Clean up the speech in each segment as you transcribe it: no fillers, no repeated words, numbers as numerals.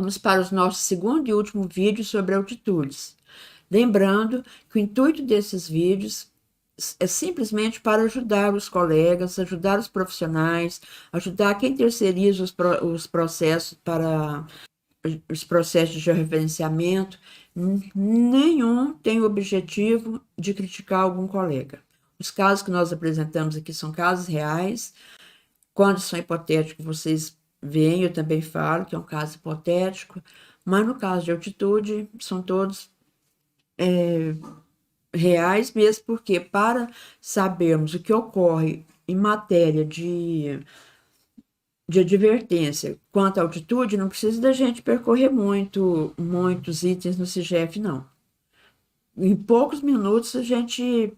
Vamos para o nosso segundo e último vídeo sobre altitudes. Lembrando que o intuito desses vídeos é simplesmente para ajudar os colegas, ajudar os profissionais, ajudar quem terceiriza os processos para os processos de georreferenciamento. Nenhum tem o objetivo de criticar algum colega. Os casos que nós apresentamos aqui são casos reais. Quando são hipotéticos, vocês veem, eu também falo que é um caso hipotético, mas no caso de altitude, são todos reais mesmo, porque para sabermos o que ocorre em matéria de advertência quanto à altitude, não precisa da gente percorrer muitos itens no CIGEF, não. Em poucos minutos a gente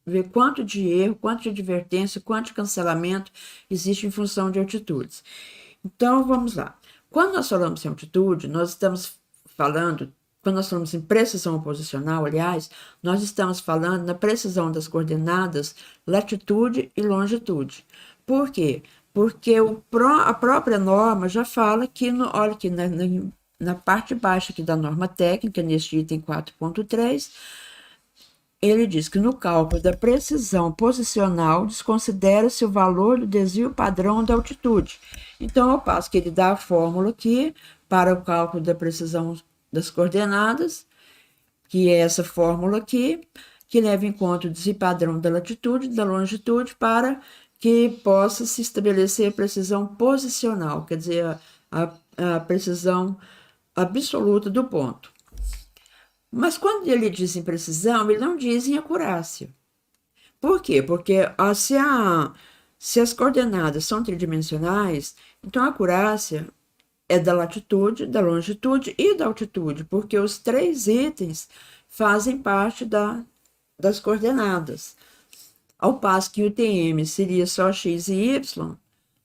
vê quanto de erro, quanto de advertência, quanto de cancelamento existe em função de altitudes. Então, vamos lá. Quando nós falamos em altitude, nós estamos falando, quando nós falamos em precisão posicional, aliás, nós estamos falando na precisão das coordenadas latitude e longitude. Por quê? Porque a própria norma já fala que, olha aqui, na parte baixa aqui da norma técnica, neste item 4.3, ele diz que no cálculo da precisão posicional desconsidera-se o valor do desvio padrão da altitude. Então, ao passo que ele dá a fórmula aqui para o cálculo da precisão das coordenadas, que é essa fórmula aqui, que leva em conta o desvio padrão da latitude e da longitude para que possa se estabelecer a precisão posicional, quer dizer, a precisão absoluta do ponto. Mas quando ele diz em precisão, ele não diz em acurácia. Por quê? Porque se as coordenadas são tridimensionais, então a acurácia é da latitude, da longitude e da altitude, porque os três itens fazem parte das coordenadas. Ao passo que o TM seria só x e y,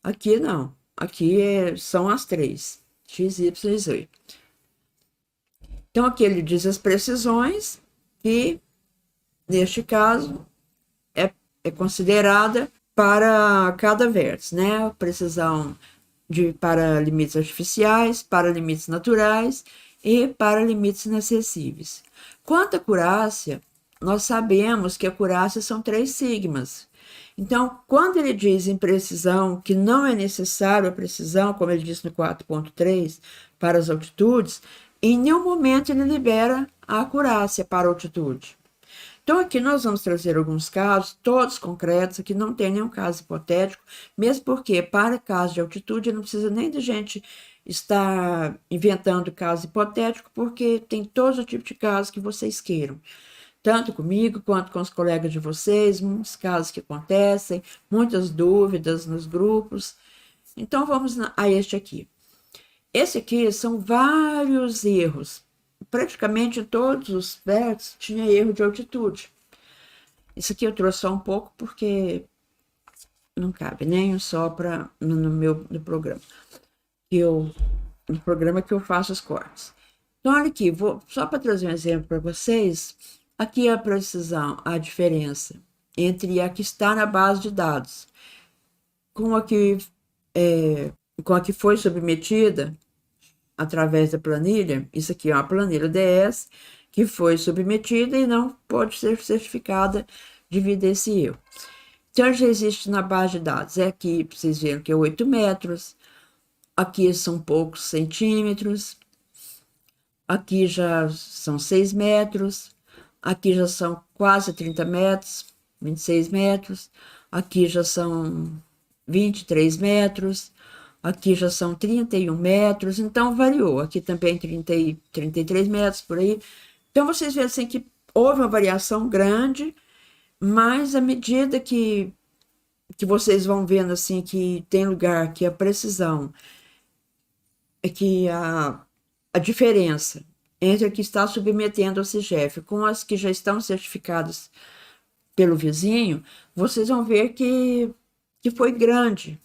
aqui não. Aqui são as três, x, y e z. Então, aqui ele diz as precisões, que, neste caso, é considerada para cada vértice, né? Precisão para limites artificiais, para limites naturais e para limites inacessíveis. Quanto à acurácia, nós sabemos que a acurácia são 3 sigmas. Então, quando ele diz em precisão que não é necessário a precisão, como ele disse no 4.3, para as altitudes, em nenhum momento ele libera a acurácia para a altitude. Então, aqui nós vamos trazer alguns casos, todos concretos, aqui não tem nenhum caso hipotético, mesmo porque, para caso de altitude, não precisa nem de gente estar inventando caso hipotético, porque tem todo o tipo de casos que vocês queiram. Tanto comigo quanto com os colegas de vocês, muitos casos que acontecem, muitas dúvidas nos grupos. Então, vamos a este aqui. Esse aqui são vários erros. Praticamente todos os vértices tinha erro de altitude. Isso aqui eu trouxe só um pouco porque não cabe nem só no programa. No programa que eu faço os cortes. Então, olha aqui, só para trazer um exemplo para vocês. Aqui a precisão, a diferença entre a que está na base de dados com a que foi submetida através da planilha. Isso aqui é uma planilha DS que foi submetida e não pode ser certificada devido a esse erro. Então, já existe na base de dados. Aqui, vocês viram que é 8 metros. Aqui são poucos centímetros. Aqui já são 6 metros. Aqui já são quase 30 metros, 26 metros. Aqui já são 23 metros. Aqui já são 31 metros, então variou. Aqui também 33 metros, por aí. Então, vocês veem assim que houve uma variação grande, mas à medida que vocês vão vendo assim que tem lugar que a precisão, é que a diferença entre a que está submetendo ao CIGEF com as que já estão certificadas pelo vizinho, vocês vão ver que foi grande.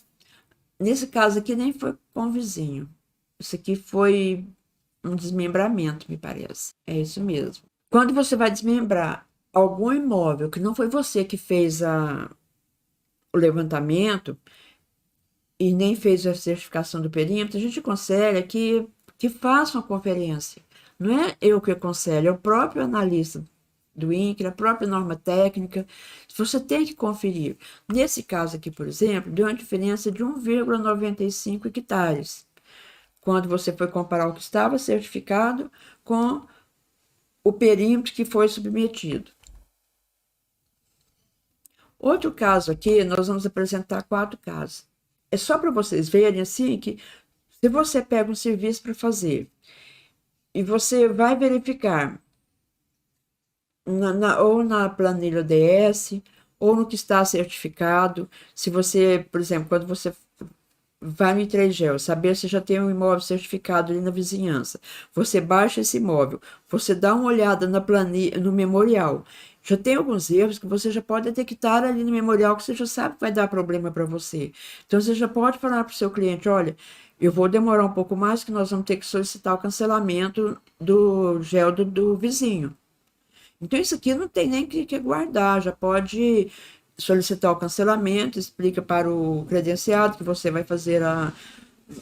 Nesse caso aqui nem foi com o vizinho. Isso aqui foi um desmembramento, me parece. É isso mesmo. Quando você vai desmembrar algum imóvel que não foi você que fez o levantamento e nem fez a certificação do perímetro, a gente aconselha que que faça uma conferência. Não é eu que aconselho, é o próprio analista do INCRA, a própria norma técnica. Você tem que conferir. Nesse caso aqui, por exemplo, deu uma diferença de 1,95 hectares, quando você foi comparar o que estava certificado com o perímetro que foi submetido. Outro caso aqui, nós vamos apresentar 4 casos. É só para vocês verem assim que se você pega um serviço para fazer e você vai verificar ou na planilha DS ou no que está certificado, se você, por exemplo, quando você vai no Itragel, saber se já tem um imóvel certificado ali na vizinhança. Você baixa esse imóvel, você dá uma olhada na planilha, no memorial. Já tem alguns erros que você já pode detectar ali no memorial que você já sabe que vai dar problema para você. Então você já pode falar para o seu cliente, olha, eu vou demorar um pouco mais que nós vamos ter que solicitar o cancelamento do gel do vizinho. Então, isso aqui não tem nem que guardar, já pode solicitar o cancelamento, explica para o credenciado que você vai fazer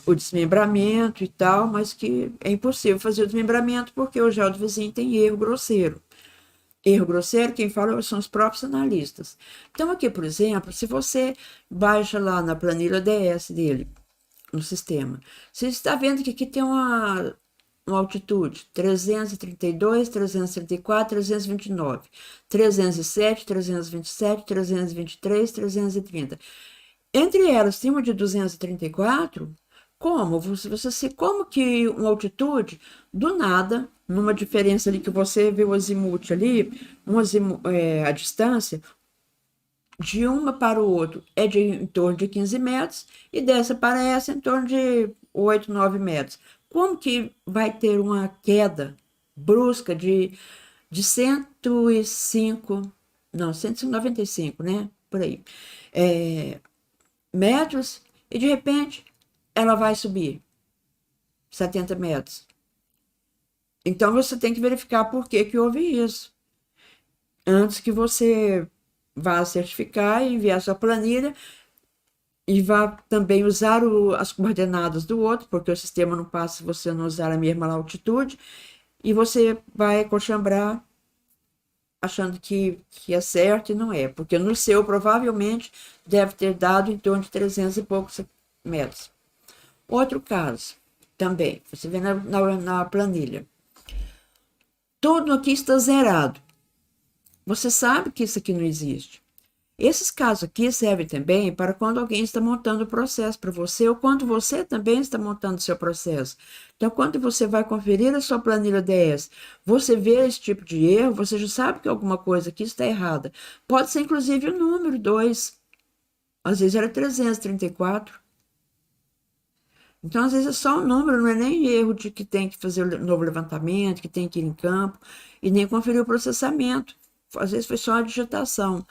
o desmembramento e tal, mas que é impossível fazer o desmembramento porque o gel do vizinho tem erro grosseiro. Erro grosseiro, quem fala são os próprios analistas. Então, aqui, por exemplo, se você baixa lá na planilha DS dele, no sistema, você está vendo que aqui tem uma altitude 332, 334, 329, 307, 327, 323, 330. Entre elas, tem uma de 234. Como que uma altitude, do nada, numa diferença ali que você vê o azimuth ali, a distância, de uma para o outro é em torno de 15 metros e dessa para essa em torno de 8, 9 metros. Como que vai ter uma queda brusca de 105, não, 195, né? Por aí, metros, e de repente ela vai subir 70 metros. Então você tem que verificar por que que houve isso, antes que você vá certificar e enviar sua planilha e vá também usar as coordenadas do outro, porque o sistema não passa se você não usar a mesma altitude, e você vai cochambrar achando que é certo e não é, porque no seu provavelmente deve ter dado em torno de 300 e poucos metros. Outro caso, também, você vê na planilha, tudo aqui está zerado. Você sabe que isso aqui não existe. Esses casos aqui servem também para quando alguém está montando o processo para você ou quando você também está montando o seu processo. Então, quando você vai conferir a sua planilha DS, você vê esse tipo de erro, você já sabe que alguma coisa aqui está errada. Pode ser, inclusive, o número 2. Às vezes era 334. Então, às vezes é só um número, não é nem erro de que tem que fazer um novo levantamento, que tem que ir em campo, e nem conferir o processamento. Às vezes foi só uma digitação.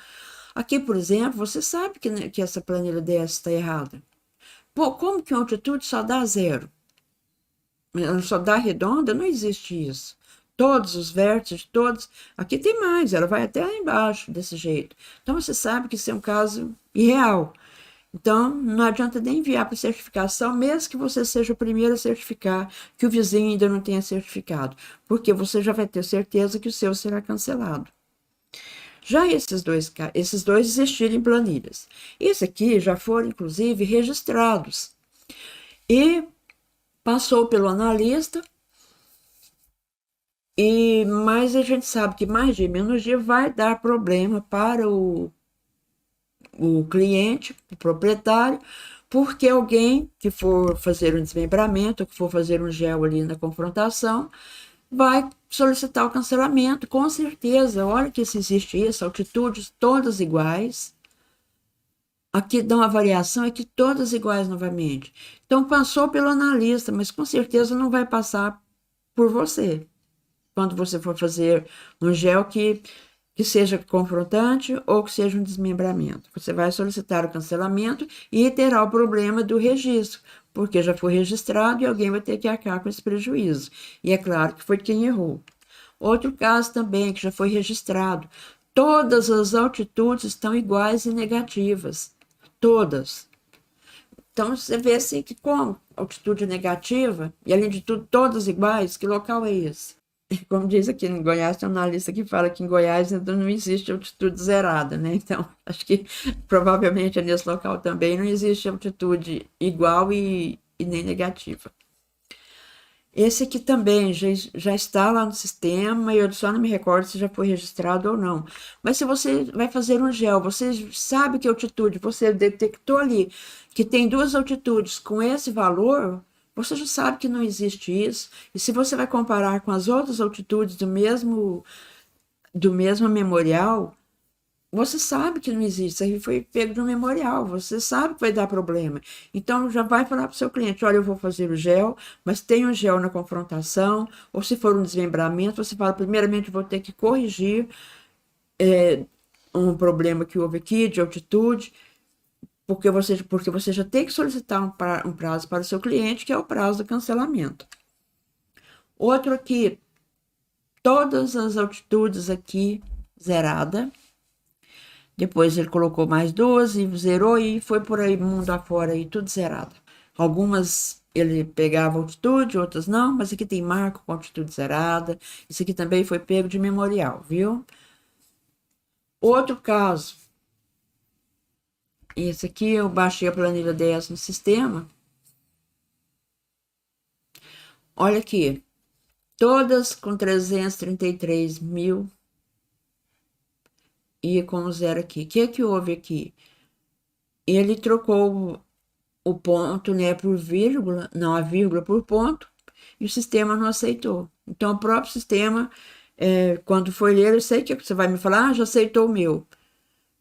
Aqui, por exemplo, você sabe que essa planilha DS está errada. Pô, como que uma altitude só dá zero? Ela só dá redonda? Não existe isso. Todos os vértices, todos. Aqui tem mais, ela vai até lá embaixo, desse jeito. Então você sabe que isso é um caso irreal. Então, não adianta nem enviar para certificação, mesmo que você seja o primeiro a certificar, que o vizinho ainda não tenha certificado, porque você já vai ter certeza que o seu será cancelado. Já esses dois existirem em planilhas. Esse aqui já foram, inclusive, registrados. E passou pelo analista, mas a gente sabe que mais dia menos dia vai dar problema para o cliente, o proprietário, porque alguém que for fazer um desmembramento, que for fazer um gel ali na confrontação, vai solicitar o cancelamento, com certeza. Olha que se existe isso, altitudes todas iguais. Aqui dá uma variação, é que todas iguais novamente. Então, passou pelo analista, mas com certeza não vai passar por você. Quando você for fazer um gel que seja confrontante ou que seja um desmembramento. Você vai solicitar o cancelamento e terá o problema do registro, porque já foi registrado e alguém vai ter que arcar com esse prejuízo. E é claro que foi quem errou. Outro caso também que já foi registrado. Todas as altitudes estão iguais e negativas. Todas. Então, você vê assim que com altitude negativa, e além de tudo, todas iguais, que local é esse? Como diz aqui em Goiás, tem um analista que fala que em Goiás ainda não existe altitude zerada, né? Então, acho que provavelmente nesse local também não existe altitude igual e nem negativa. Esse aqui também já está lá no sistema, e eu só não me recordo se já foi registrado ou não. Mas se você vai fazer um gel, você sabe que altitude, você detectou ali que tem duas altitudes com esse valor, você já sabe que não existe isso. E se você vai comparar com as outras altitudes do mesmo memorial, você sabe que não existe, isso aí foi pego de um memorial, você sabe que vai dar problema. Então, já vai falar para o seu cliente, olha, eu vou fazer o gel, mas tem um gel na confrontação, ou se for um desmembramento, você fala, primeiramente, vou ter que corrigir um problema que houve aqui de altitude, porque você já tem que solicitar um prazo para o seu cliente, que é o prazo do cancelamento. Outro aqui, todas as altitudes aqui zerada. Depois ele colocou mais duas e zerou e foi por aí, mundo afora, aí, tudo zerado. Algumas ele pegava altitude, outras não, mas aqui tem marco com altitude zerada. Isso aqui também foi pego de memorial, viu? Outro caso, esse aqui eu baixei a planilha 10 no sistema. Olha aqui, todas com 333 mil e com zero aqui. O que houve aqui? Ele trocou o ponto, né, por vírgula, não a vírgula por ponto, e o sistema não aceitou. Então, o próprio sistema, quando for ler, eu sei que você vai me falar, já aceitou o meu.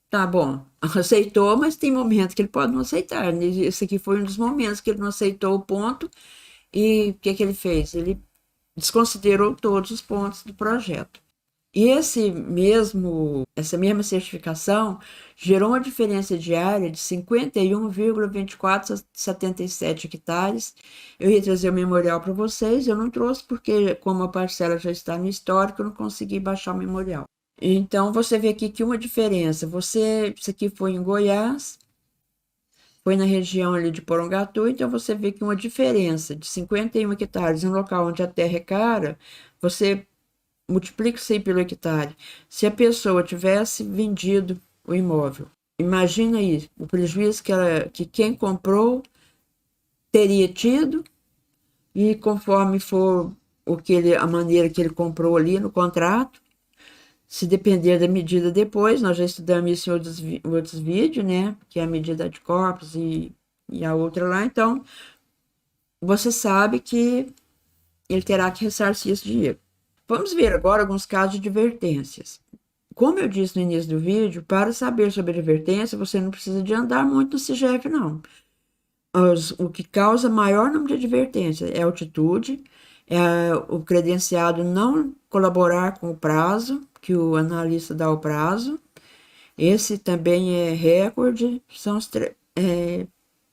Tá bom, aceitou, mas tem momentos que ele pode não aceitar. Esse aqui foi um dos momentos que ele não aceitou o ponto, e o que ele fez? Ele desconsiderou todos os pontos do projeto. E essa mesma certificação gerou uma diferença de área de 51,2477 hectares. Eu ia trazer o memorial para vocês, eu não trouxe porque, como a parcela já está no histórico, eu não consegui baixar o memorial. Então, você vê aqui que uma diferença, isso aqui foi em Goiás, foi na região ali de Porongatu, então você vê que uma diferença de 51 hectares em um local onde a terra é cara, você multiplica isso aí pelo hectare. Se a pessoa tivesse vendido o imóvel, imagina aí o prejuízo que quem comprou teria tido, e conforme for a maneira que ele comprou ali no contrato, se depender da medida depois, nós já estudamos isso em outros vídeos, né? Que é a medida de corpos e a outra lá, então você sabe que ele terá que ressarcir esse dinheiro. Vamos ver agora alguns casos de advertências. Como eu disse no início do vídeo, para saber sobre advertência, você não precisa de andar muito no CIGEF, não. O que causa maior número de advertência é a altitude, é o credenciado não colaborar com o prazo, que o analista dá o prazo. Esse também é recorde.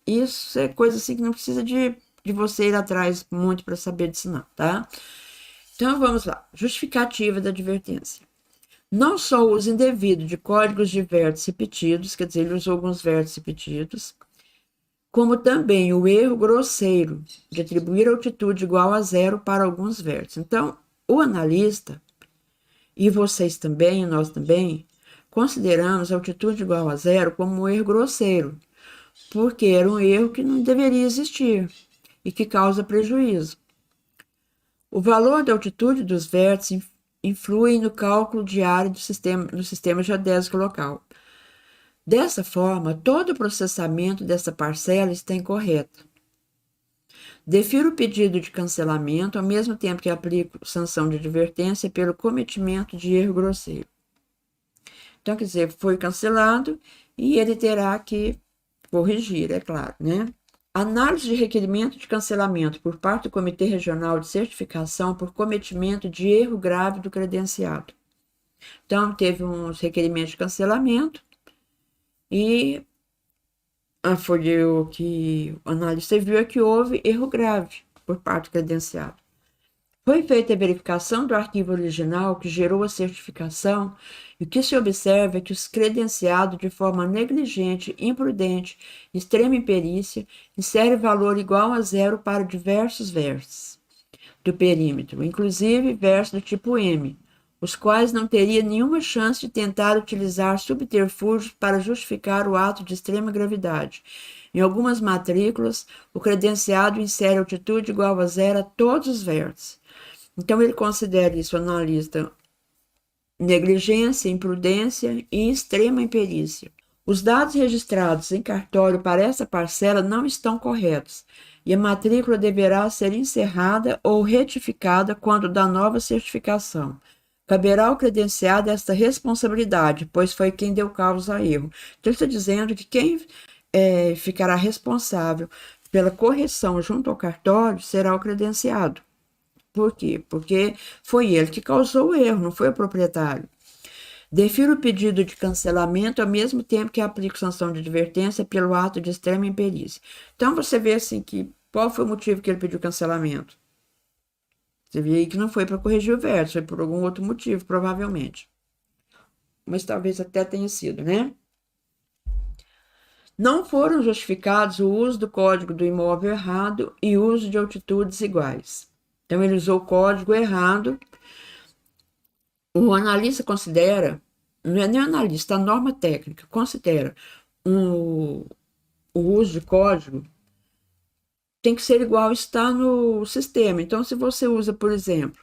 Isso é coisa assim que não precisa de você ir atrás muito para saber disso, não, tá? Então vamos lá. Justificativa da advertência. Não só o uso indevido de códigos de vértices repetidos, quer dizer, ele usou alguns vértices repetidos, como também o erro grosseiro de atribuir altitude igual a zero para alguns vértices. Então, o analista, e vocês também, e nós também, consideramos a altitude igual a zero como um erro grosseiro, porque era um erro que não deveria existir e que causa prejuízo. O valor da altitude dos vértices influi no cálculo de área do sistema geodésico local. Dessa forma, todo o processamento dessa parcela está incorreto. Defiro o pedido de cancelamento ao mesmo tempo que aplico sanção de advertência pelo cometimento de erro grosseiro. Então, quer dizer, foi cancelado e ele terá que corrigir, é claro, né? Análise de requerimento de cancelamento por parte do Comitê Regional de Certificação por cometimento de erro grave do credenciado. Então, teve uns requerimentos de cancelamento e foi o que o analista viu é que houve erro grave por parte do credenciado. Foi feita a verificação do arquivo original que gerou a certificação e o que se observa é que os credenciados de forma negligente, imprudente, extrema imperícia, insere valor igual a zero para diversos vértices do perímetro, inclusive versos do tipo M, os quais não teria nenhuma chance de tentar utilizar subterfúgios para justificar o ato de extrema gravidade. Em algumas matrículas, o credenciado insere altitude igual a zero a todos os vértices. Então, ele considera isso, analista, negligência, imprudência e extrema imperícia. Os dados registrados em cartório para essa parcela não estão corretos e a matrícula deverá ser encerrada ou retificada quando da nova certificação. Caberá ao credenciado esta responsabilidade, pois foi quem deu causa a erro. Então, ele está dizendo que quem ficará responsável pela correção junto ao cartório será o credenciado. Por quê? Porque foi ele que causou o erro, não foi o proprietário. Defiro o pedido de cancelamento ao mesmo tempo que aplico sanção de advertência pelo ato de extrema imperícia. Então, você vê assim que qual foi o motivo que ele pediu cancelamento? Você vê aí que não foi para corrigir o verso, foi por algum outro motivo, provavelmente. Mas talvez até tenha sido, né? Não foram justificados o uso do código do imóvel errado e o uso de altitudes iguais. Então, ele usou o código errado. O analista considera, não é nem analista, a norma técnica considera o uso de código tem que ser igual está no sistema. Então, se você usa, por exemplo,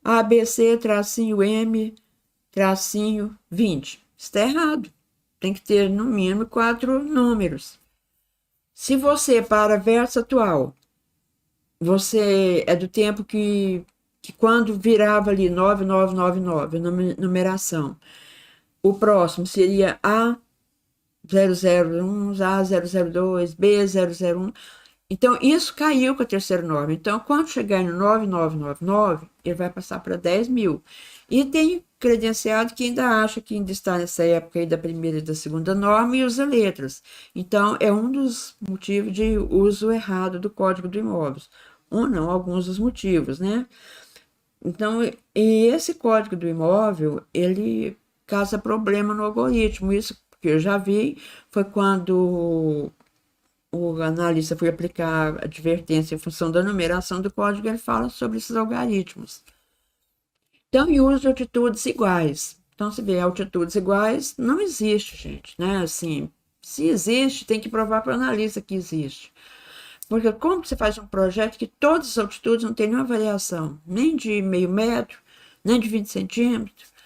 ABC-M-20, está errado. Tem que ter, no mínimo, 4 números. Se você, para verso atual, você é do tempo que quando virava ali 9999, numeração, o próximo seria A001, A002, B001. Então, isso caiu com a terceira norma. Então, quando chegar no 9999, ele vai passar para 10.000. E tem credenciado que ainda acha que ainda está nessa época aí da primeira e da segunda norma e usa letras. Então, é um dos motivos de uso errado do Código do Imóvel. Um não, alguns dos motivos, né? Então, e esse Código do Imóvel, ele causa problema no algoritmo. Isso que eu já vi foi quando o analista foi aplicar a advertência em função da numeração do código, ele fala sobre esses algoritmos. Então, e uso de altitudes iguais. Então, se vê altitudes iguais, não existe, gente, né? Assim, se existe, tem que provar para o analista que existe. Porque como você faz um projeto que todas as altitudes não tem nenhuma variação, nem de meio metro, nem de 20 centímetros,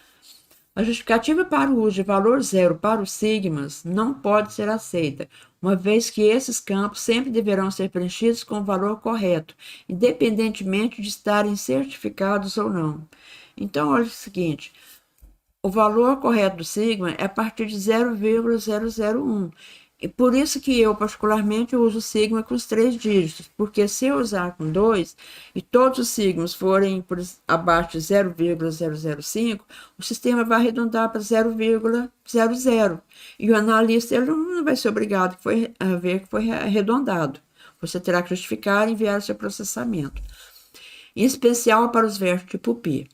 a justificativa para o uso de valor zero para os sigmas não pode ser aceita, uma vez que esses campos sempre deverão ser preenchidos com o valor correto, independentemente de estarem certificados ou não. Então, olha o seguinte, o valor correto do sigma é a partir de 0,001. E por isso que eu, particularmente, uso o sigma com os 3 dígitos, porque se eu usar com 2 e todos os sigmas forem abaixo de 0,005, o sistema vai arredondar para 0,00. E o analista ele não vai ser obrigado a ver que foi arredondado. Você terá que justificar e enviar o seu processamento. Em especial para os versos tipo π.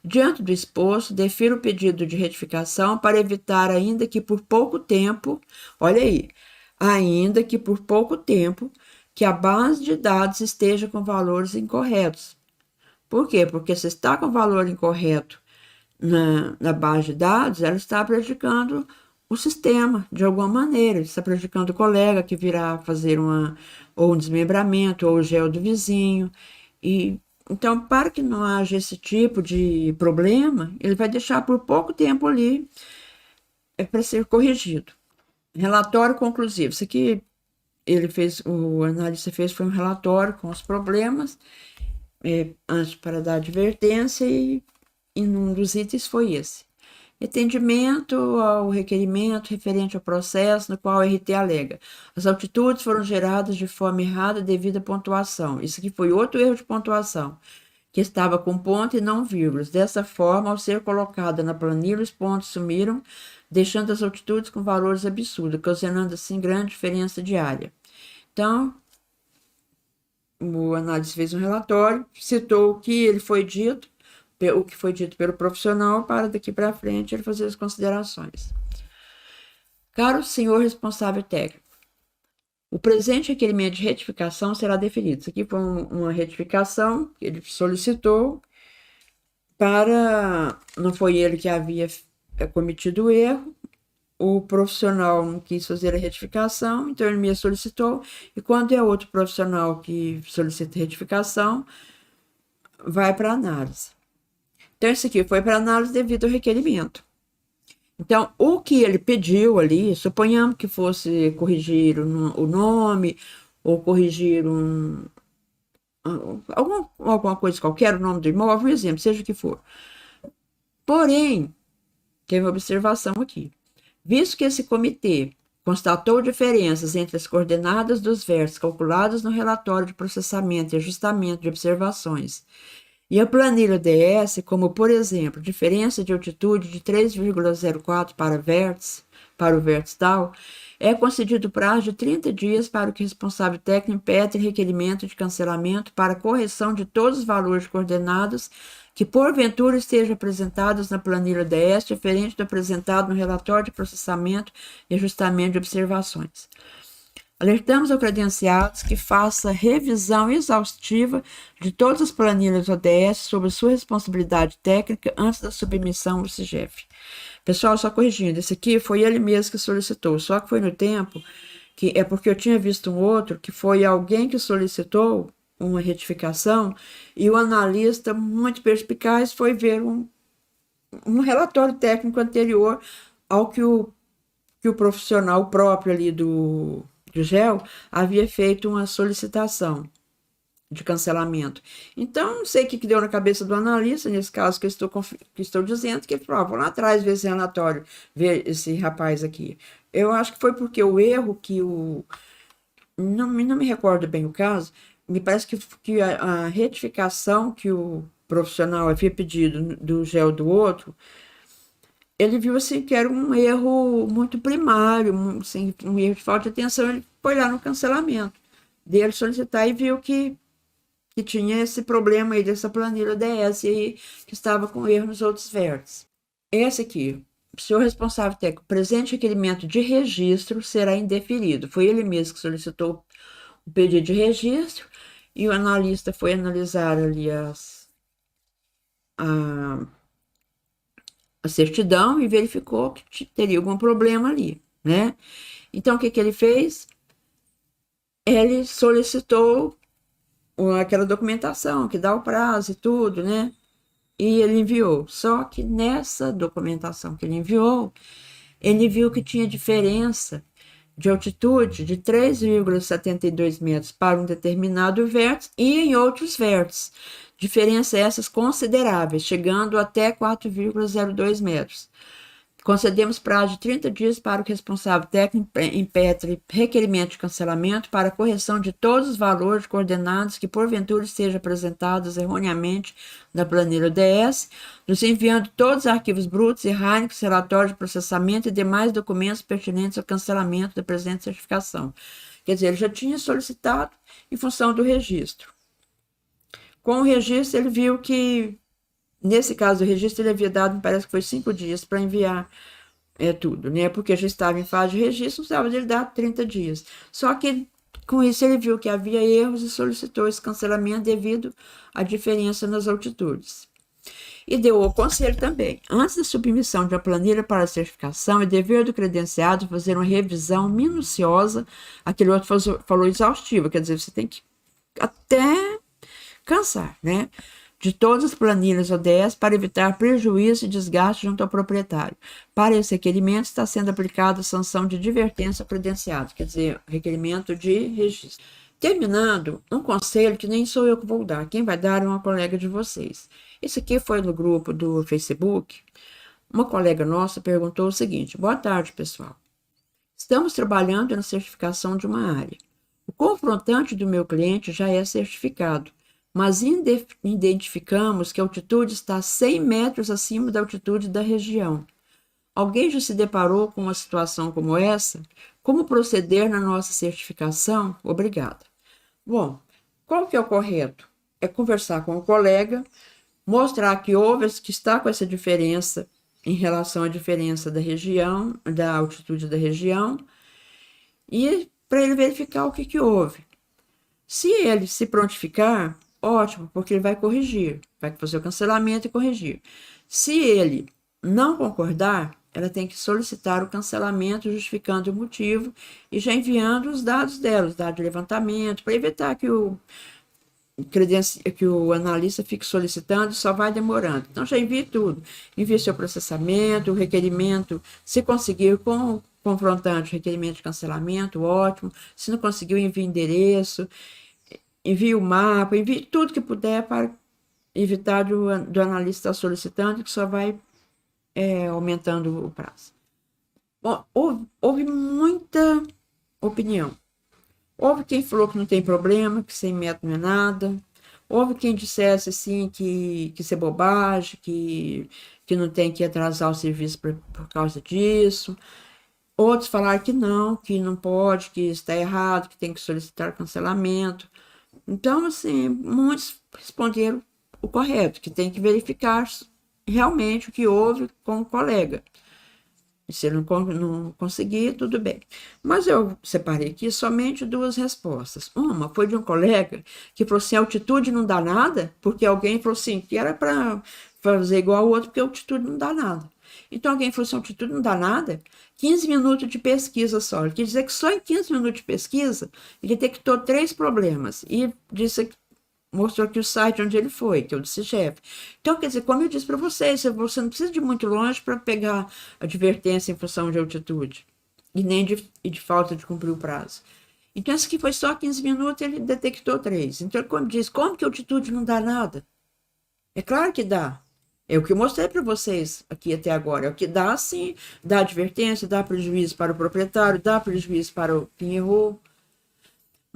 Diante do exposto, defiro o pedido de retificação para evitar, ainda que por pouco tempo, olha aí, ainda que por pouco tempo, que a base de dados esteja com valores incorretos. Por quê? Porque se está com valor incorreto na base de dados, ela está prejudicando o sistema, de alguma maneira. Está prejudicando o colega que virá fazer ou um desmembramento, ou o gel do vizinho, então, para que não haja esse tipo de problema, ele vai deixar por pouco tempo ali para ser corrigido. Relatório conclusivo. Isso aqui o analista fez foi um relatório com os problemas antes para dar advertência e um dos itens foi esse. Atendimento ao requerimento referente ao processo no qual o RT alega. As altitudes foram geradas de forma errada devido à pontuação. Isso aqui foi outro erro de pontuação, que estava com ponto e não vírgulas. Dessa forma, ao ser colocada na planilha, os pontos sumiram, deixando as altitudes com valores absurdos, ocasionando assim grande diferença de área. Então, o análise fez um relatório, citou o que ele foi dito, o que foi dito pelo profissional, para daqui para frente ele fazer as considerações. Caro senhor responsável técnico, o presente requerimento de retificação será definido. Isso aqui foi uma retificação que ele solicitou para... Não foi ele que havia cometido o erro, o profissional não quis fazer a retificação, então ele me solicitou, e quando é outro profissional que solicita retificação, vai para análise. Então, isso aqui foi para análise devido ao requerimento. Então, o que ele pediu ali, suponhamos que fosse corrigir o nome, ou corrigir alguma coisa qualquer, o nome do imóvel, um exemplo, seja o que for. Porém, tem uma observação aqui. Visto que esse comitê constatou diferenças entre as coordenadas dos vértices calculadas no relatório de processamento e ajustamento de observações e a planilha DS, como, por exemplo, diferença de altitude de 3,04 para o vértice tal, é concedido prazo de 30 dias para que o responsável técnico impetre requerimento de cancelamento para correção de todos os valores coordenados que porventura estejam apresentados na planilha DS, diferente do apresentado no relatório de processamento e ajustamento de observações. Alertamos ao credenciados que faça revisão exaustiva de todas as planilhas ODS sobre sua responsabilidade técnica antes da submissão ao CIGEF. Pessoal, só corrigindo, esse aqui foi ele mesmo que solicitou, só que foi no tempo que é porque eu tinha visto um outro que foi alguém que solicitou uma retificação e o analista, muito perspicaz, foi ver um relatório técnico anterior ao que o profissional próprio ali do GEL havia feito uma solicitação de cancelamento. Então, não sei o que deu na cabeça do analista, nesse caso que estou dizendo, que ele falou, vou lá atrás ver esse relatório, ver esse rapaz aqui. Eu acho que foi porque o erro que não me recordo bem o caso, me parece que a retificação que o profissional havia pedido do GEL do outro, ele viu assim que era um erro muito primário, assim, um erro de falta de atenção, ele foi lá no cancelamento dele solicitar e viu que tinha esse problema aí dessa planilha DS aí, que estava com erro nos outros vértices. Esse aqui, o senhor responsável técnico, presente requerimento de registro será indeferido. Foi ele mesmo que solicitou o pedido de registro e o analista foi analisar ali a certidão e verificou que teria algum problema ali, né? Então, o que ele fez? Ele solicitou aquela documentação que dá o prazo e tudo, né? E ele enviou. Só que nessa documentação que ele enviou, ele viu que tinha diferença de altitude de 3,72 metros para um determinado vértice e em outros vértices. Diferenças essas consideráveis, chegando até 4,02 metros. Concedemos prazo de 30 dias para que o responsável técnico impetre requerimento de cancelamento para correção de todos os valores coordenados que porventura estejam apresentados erroneamente na planilha DS, nos enviando todos os arquivos brutos e RAINCs, relatórios de processamento e demais documentos pertinentes ao cancelamento da presente certificação. Quer dizer, ele já tinha solicitado em função do registro. Com o registro, ele viu que, nesse caso do registro, ele havia dado, me parece que foi 5 dias para enviar tudo, né? Porque já estava em fase de registro, não precisava dele dar 30 dias. Só que, com isso, ele viu que havia erros e solicitou esse cancelamento devido à diferença nas altitudes. E deu o conselho também. Antes da submissão de uma planilha para a certificação, é dever do credenciado fazer uma revisão minuciosa, aquele outro falou exaustiva, quer dizer, você tem que até cansar, né? De todas as planilhas ODS para evitar prejuízo e desgaste junto ao proprietário. Para esse requerimento está sendo aplicada a sanção de advertência ao credenciado, quer dizer, requerimento de registro. Terminando, um conselho que nem sou eu que vou dar, quem vai dar é uma colega de vocês. Isso aqui foi no grupo do Facebook. Uma colega nossa perguntou o seguinte: boa tarde, pessoal. Estamos trabalhando na certificação de uma área. O confrontante do meu cliente já é certificado, mas identificamos que a altitude está 100 metros acima da altitude da região. Alguém já se deparou com uma situação como essa? Como proceder na nossa certificação? Obrigada. Bom, Qual que é o correto? É conversar com o colega, mostrar que houve, que está com essa diferença em relação à diferença da região, da altitude da região, e para ele verificar o que que houve. Se ele se prontificar, ótimo, porque ele vai corrigir, vai fazer o cancelamento e corrigir. Se ele não concordar, ela tem que solicitar o cancelamento, justificando o motivo e já enviando os dados dela, os dados de levantamento, para evitar que o analista fique solicitando, só vai demorando. Então, já envie tudo. Envie seu processamento, o requerimento, se conseguir com confrontante, requerimento de cancelamento, ótimo. Se não conseguiu, envie endereço, envie o mapa, envie tudo que puder para evitar do analista estar solicitando, que só vai aumentando o prazo. Bom, houve muita opinião. Houve quem falou que não tem problema, que 100 metros não é nada. Houve quem dissesse assim que isso é bobagem, que não tem que atrasar o serviço por causa disso. Outros falaram que não pode, que está errado, que tem que solicitar cancelamento. Então, assim, muitos responderam o correto, que tem que verificar realmente o que houve com o colega. Se ele não conseguir, tudo bem. Mas eu separei aqui somente duas respostas. Uma foi de um colega que falou assim: a altitude não dá nada, porque alguém falou assim que era para fazer igual ao outro, porque a altitude não dá nada. Então alguém falou assim: a altitude não dá nada, 15 minutos de pesquisa só. Ele quer dizer que só em 15 minutos de pesquisa ele detectou 3 problemas. E disse que mostrou aqui o site onde ele foi, que é o do CIGEP. Então, quer dizer, como eu disse para vocês, você não precisa de muito longe para pegar advertência em função de altitude, e nem de falta de cumprir o prazo. Então, esse aqui foi só 15 minutos, ele detectou 3. Então, ele diz, como que altitude não dá nada? É claro que dá. É o que eu mostrei para vocês aqui até agora. É o que dá, sim, dá advertência, dá prejuízo para o proprietário, dá prejuízo para quem errou.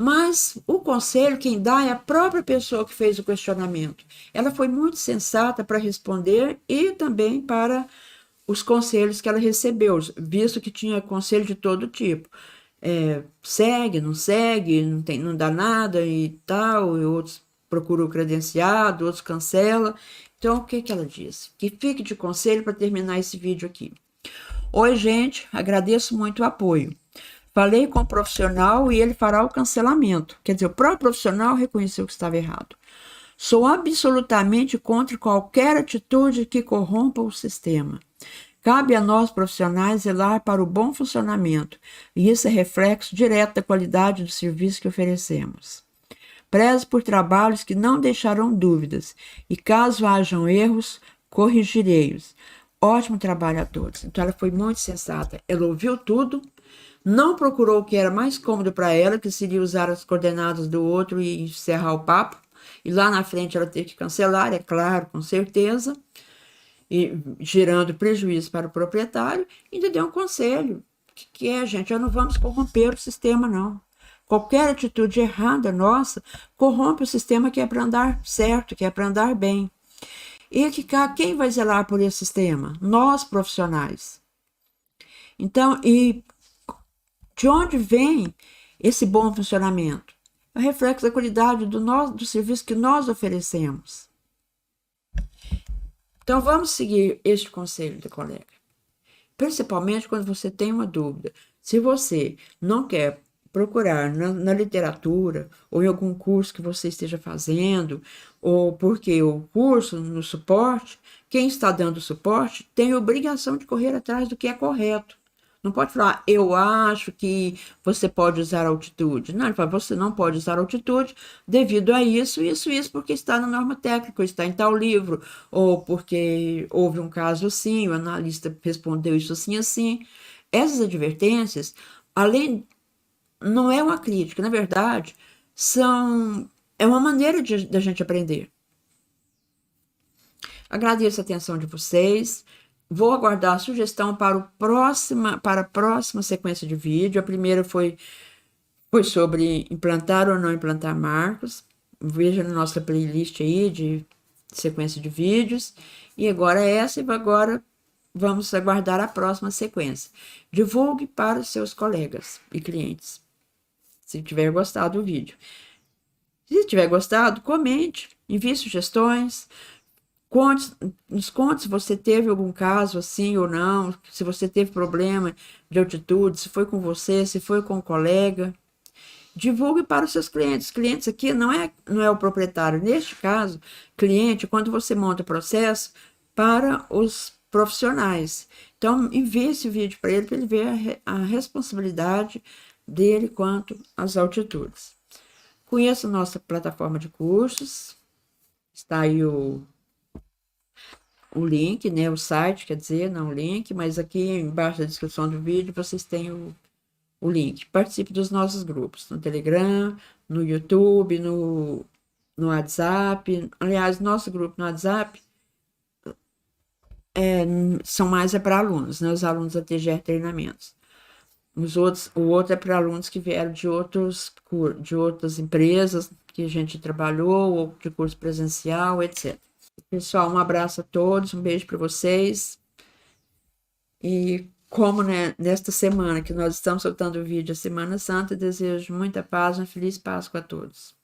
Mas o conselho, quem dá é a própria pessoa que fez o questionamento. Ela foi muito sensata para responder e também para os conselhos que ela recebeu, visto que tinha conselho de todo tipo. Segue, não dá nada e tal, e outros procuram o credenciado, outros cancela. Então, o que que ela disse? Que fique de conselho para terminar esse vídeo aqui. Oi, gente, agradeço muito o apoio. Falei com o profissional e ele fará o cancelamento. Quer dizer, o próprio profissional reconheceu que estava errado. Sou absolutamente contra qualquer atitude que corrompa o sistema. Cabe a nós, profissionais, zelar para o bom funcionamento, e isso é reflexo direto da qualidade do serviço que oferecemos. Prezo por trabalhos que não deixarão dúvidas, e caso hajam erros, corrigirei-os. Ótimo trabalho a todos. Então, ela foi muito sensata. Ela ouviu tudo, não procurou o que era mais cômodo para ela, que seria usar as coordenadas do outro e encerrar o papo. E lá na frente ela teve que cancelar, é claro, com certeza, e gerando prejuízo para o proprietário. E ainda deu um conselho, que é, gente, nós não vamos corromper o sistema, não. Qualquer atitude errada nossa corrompe o sistema, que é para andar certo, que é para andar bem. E quem vai zelar por esse sistema? Nós, profissionais. Então, de onde vem esse bom funcionamento? É o reflexo da qualidade do serviço que nós oferecemos. Então, vamos seguir este conselho do colega. Principalmente quando você tem uma dúvida. Se você não quer procurar na literatura ou em algum curso que você esteja fazendo, ou porque o curso no suporte, quem está dando suporte tem a obrigação de correr atrás do que é correto. Não pode falar, eu acho que você pode usar altitude. Não, ele fala, você não pode usar altitude devido a isso, porque está na norma técnica, ou está em tal livro, ou porque houve um caso assim, o analista respondeu isso assim, assim. Essas advertências, além, não é uma crítica, na verdade, é uma maneira da gente aprender. Agradeço a atenção de vocês. Vou aguardar a sugestão para a próxima sequência de vídeo. A primeira foi sobre implantar ou não implantar marcos. Veja na nossa playlist aí de sequência de vídeos. E agora essa, e agora vamos aguardar a próxima sequência. Divulgue para os seus colegas e clientes, se tiver gostado do vídeo. Se tiver gostado, comente, envie sugestões, nos conte se você teve algum caso assim ou não, se você teve problema de altitude, se foi com você, se foi com um colega. Divulgue para os seus clientes. Clientes aqui não é o proprietário. Neste caso, cliente, quando você monta o processo para os profissionais. Então, envie esse vídeo para ele ver a responsabilidade dele quanto às altitudes. Conheça nossa plataforma de cursos. Está aí o link, né? O site, quer dizer, não o link, mas aqui embaixo da descrição do vídeo vocês têm o link. Participe dos nossos grupos no Telegram, no YouTube, no WhatsApp. Aliás, nosso grupo no WhatsApp são mais para alunos, né? Os alunos da TGR Treinamentos. O outro é para alunos que vieram de outras empresas que a gente trabalhou, ou de curso presencial, etc. Pessoal, um abraço a todos, um beijo para vocês. E como, né, nesta semana que nós estamos soltando o vídeo, a Semana Santa, desejo muita paz, uma feliz Páscoa a todos.